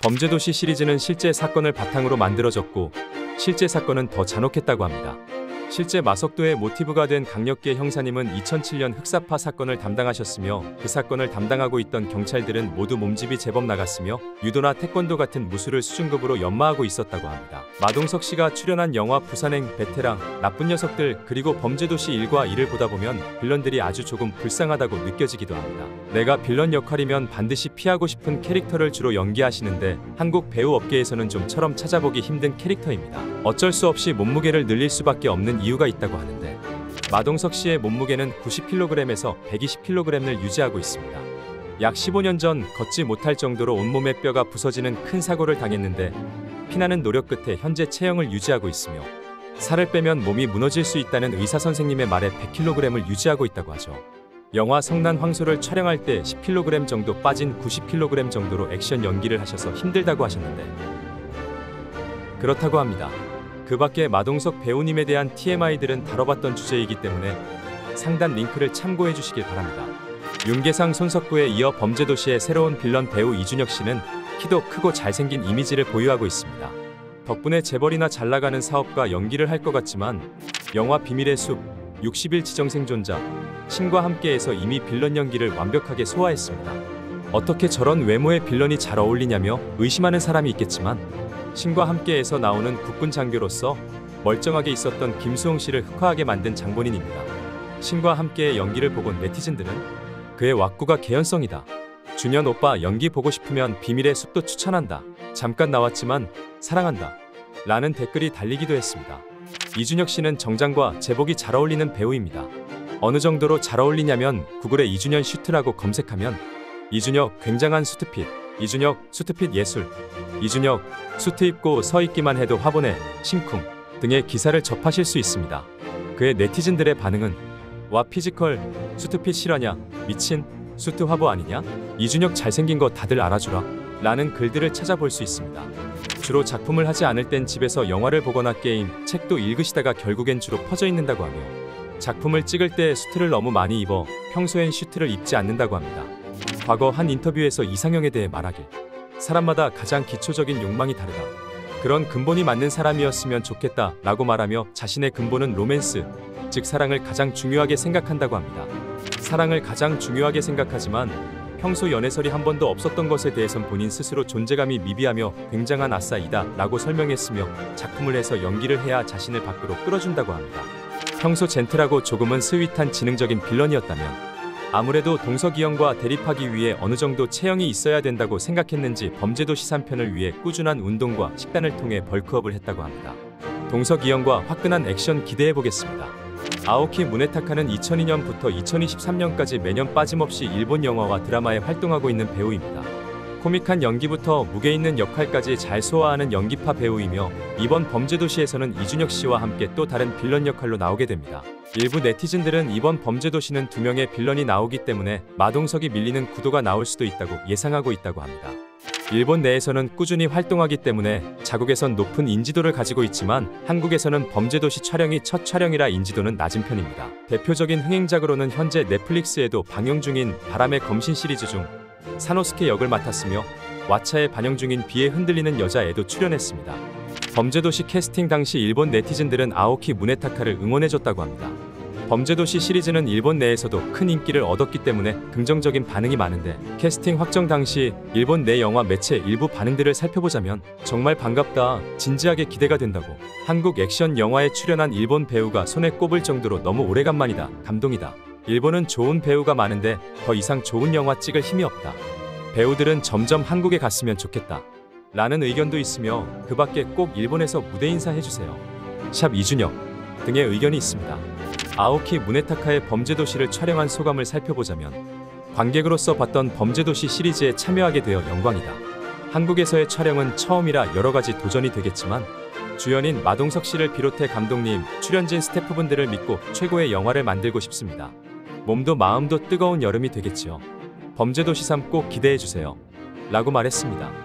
범죄도시 시리즈는 실제 사건을 바탕으로 만들어졌고 실제 사건은 더 잔혹했다고 합니다. 실제 마석도의 모티브가 된 강력계 형사님은 2007년 흑사파 사건을 담당하셨으며 그 사건을 담당하고 있던 경찰들은 모두 몸집이 제법 나갔으며 유도나 태권도 같은 무술을 수준급으로 연마하고 있었다고 합니다. 마동석 씨가 출연한 영화 부산행, 베테랑, 나쁜 녀석들 그리고 범죄도시 1과 2를 보다 보면 빌런들이 아주 조금 불쌍하다고 느껴지기도 합니다. 내가 빌런 역할이면 반드시 피하고 싶은 캐릭터를 주로 연기하시는데 한국 배우 업계에서는 좀처럼 찾아보기 힘든 캐릭터입니다. 어쩔 수 없이 몸무게를 늘릴 수밖에 없는 이유가 있다고 하는데 마동석 씨의 몸무게는 90kg에서 120kg을 유지하고 있습니다. 약 15년 전 걷지 못할 정도로 온몸의 뼈가 부서지는 큰 사고를 당했는데 피나는 노력 끝에 현재 체형을 유지하고 있으며 살을 빼면 몸이 무너질 수 있다는 의사 선생님의 말에 100kg을 유지하고 있다고 하죠. 영화 성난 황소를 촬영할 때 10kg 정도 빠진 90kg 정도로 액션 연기를 하셔서 힘들다고 하셨는데 그렇다고 합니다. 그 밖에 마동석 배우님에 대한 TMI들은 다뤄봤던 주제이기 때문에 상단 링크를 참고해 주시길 바랍니다. 윤계상 손석구에 이어 범죄도시의 새로운 빌런 배우 이준혁 씨는 키도 크고 잘생긴 이미지를 보유하고 있습니다. 덕분에 재벌이나 잘나가는 사업가 연기를 할 것 같지만 영화 비밀의 숲, 60일 지정생존자, 신과 함께에서 이미 빌런 연기를 완벽하게 소화했습니다. 어떻게 저런 외모의 빌런이 잘 어울리냐며 의심하는 사람이 있겠지만 신과 함께에서 나오는 국군 장교로서 멀쩡하게 있었던 김수홍 씨를 흑화하게 만든 장본인입니다. 신과 함께의 연기를 보고 네티즌들은 그의 왁구가 개연성이다. 준현 오빠 연기 보고 싶으면 비밀의 숲도 추천한다. 잠깐 나왔지만 사랑한다. 라는 댓글이 달리기도 했습니다. 이준혁 씨는 정장과 제복이 잘 어울리는 배우입니다. 어느 정도로 잘 어울리냐면 구글에 이준현 슈트라고 검색하면 이준혁 굉장한 수트핏, 이준혁 수트핏 예술, 이준혁 수트 입고 서 있기만 해도 화보네, 심쿵 등의 기사를 접하실 수 있습니다. 그의 네티즌들의 반응은 와 피지컬, 수트핏 실화냐, 미친, 수트 화보 아니냐, 이준혁 잘생긴 거 다들 알아주라 라는 글들을 찾아볼 수 있습니다. 주로 작품을 하지 않을 땐 집에서 영화를 보거나 게임, 책도 읽으시다가 결국엔 주로 퍼져 있는다고 하며 작품을 찍을 때 수트를 너무 많이 입어 평소엔 슈트를 입지 않는다고 합니다. 과거 한 인터뷰에서 이상형에 대해 말하길 사람마다 가장 기초적인 욕망이 다르다. 그런 근본이 맞는 사람이었으면 좋겠다 라고 말하며 자신의 근본은 로맨스, 즉 사랑을 가장 중요하게 생각한다고 합니다. 사랑을 가장 중요하게 생각하지만 평소 연애설이 한 번도 없었던 것에 대해선 본인 스스로 존재감이 미비하며 굉장한 아싸이다 라고 설명했으며 작품을 해서 연기를 해야 자신을 밖으로 끌어준다고 합니다. 평소 젠틀하고 조금은 스윗한 지능적인 빌런이었다면 아무래도 동석이 형과 대립하기 위해 어느 정도 체형이 있어야 된다고 생각했는지 범죄도시 3편을 위해 꾸준한 운동과 식단을 통해 벌크업을 했다고 합니다. 동석이 형과 화끈한 액션 기대해보겠습니다. 아오키 무네타카는 2002년부터 2023년까지 매년 빠짐없이 일본 영화와 드라마에 활동하고 있는 배우입니다. 코믹한 연기부터 무게 있는 역할까지 잘 소화하는 연기파 배우이며 이번 범죄도시에서는 이준혁 씨와 함께 또 다른 빌런 역할로 나오게 됩니다. 일부 네티즌들은 이번 범죄도시는 2명의 빌런이 나오기 때문에 마동석이 밀리는 구도가 나올 수도 있다고 예상하고 있다고 합니다. 일본 내에서는 꾸준히 활동하기 때문에 자국에선 높은 인지도를 가지고 있지만 한국에서는 범죄도시 촬영이 첫 촬영이라 인지도는 낮은 편입니다. 대표적인 흥행작으로는 현재 넷플릭스에도 방영 중인 바람의 검신 시리즈 중 사노스케 역을 맡았으며 왓챠에 반영 중인 비에 흔들리는 여자에도 출연했습니다. 범죄도시 캐스팅 당시 일본 네티즌들은 아오키 무네타카를 응원해줬다고 합니다. 범죄도시 시리즈는 일본 내에서도 큰 인기를 얻었기 때문에 긍정적인 반응이 많은데 캐스팅 확정 당시 일본 내 영화 매체 일부 반응들을 살펴보자면 정말 반갑다, 진지하게 기대가 된다고, 한국 액션 영화에 출연한 일본 배우가 손에 꼽을 정도로 너무 오래간만이다, 감동이다, 일본은 좋은 배우가 많은데 더 이상 좋은 영화 찍을 힘이 없다, 배우들은 점점 한국에 갔으면 좋겠다 라는 의견도 있으며 그 밖에 꼭 일본에서 무대 인사해주세요, 샵 이준혁 등의 의견이 있습니다. 아오키 무네타카의 범죄도시를 촬영한 소감을 살펴보자면 관객으로서 봤던 범죄도시 시리즈에 참여하게 되어 영광이다. 한국에서의 촬영은 처음이라 여러가지 도전이 되겠지만 주연인 마동석 씨를 비롯해 감독님, 출연진 스태프분들을 믿고 최고의 영화를 만들고 싶습니다. 몸도 마음도 뜨거운 여름이 되겠지요. 범죄도시 3 꼭 기대해주세요 라고 말했습니다.